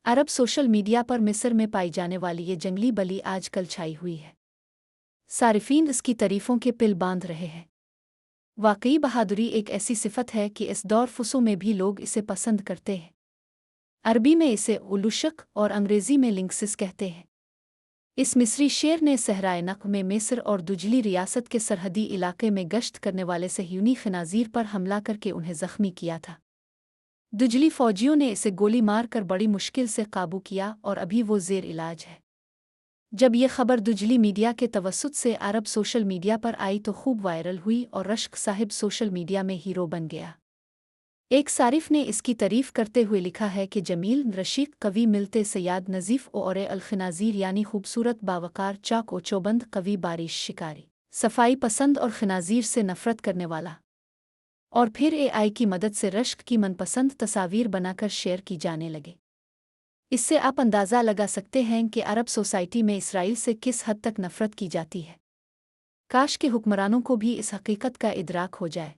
अरब social media पर मिस्र में पाई जाने वाली ये जंगली बली आजकल छाई हुई है। सारिफीन इसकी तारीफों के पिल बांध रहे हैं। वाकई बहादुरी एक ऐसी सिफत है कि इस दौर फुसों में भी लोग इसे पसंद करते हैं। अरबी में इसे उलुशक और अंग्रेजी में लिंक्सिस कहते हैं। इस मिस्री शेर ने सहराए नक़ में मिस्र और दुजली रियासत के सरहदी इलाके में गश्त करने वाले सह्यूनी खनाजीर पर हमला करके उन्हें ज़ख्मी किया था। दुजली फौजियों ने इसे गोली मार कर बड़ी मुश्किल से काबू किया और अभी वो ज़ेर इलाज है। जब ये खबर दुजली मीडिया के तवस्सुत से अरब सोशल मीडिया पर आई तो खूब वायरल हुई और रश्क साहिब सोशल मीडिया में हीरो बन गया। एक सारिफ ने इसकी तारीफ करते हुए लिखा है कि जमील रशीक कवि मिलते सयाद नज़ीफ़ और अल-खनाज़ीर यानी खूबसूरत बावकार चाक ओ चौबंद कवि बारिश शिकारी सफाई पसंद और खनाज़ीर से नफ़रत करने वाला। और फिर एआई की मदद से रश्क की मनपसंद तस्वीर बनाकर शेयर की जाने लगे। इससे आप अंदाज़ा लगा सकते हैं कि अरब सोसाइटी में इसराइल से किस हद तक नफ़रत की जाती है। काश के हुक्मरानों को भी इस हकीकत का इदराक हो जाए।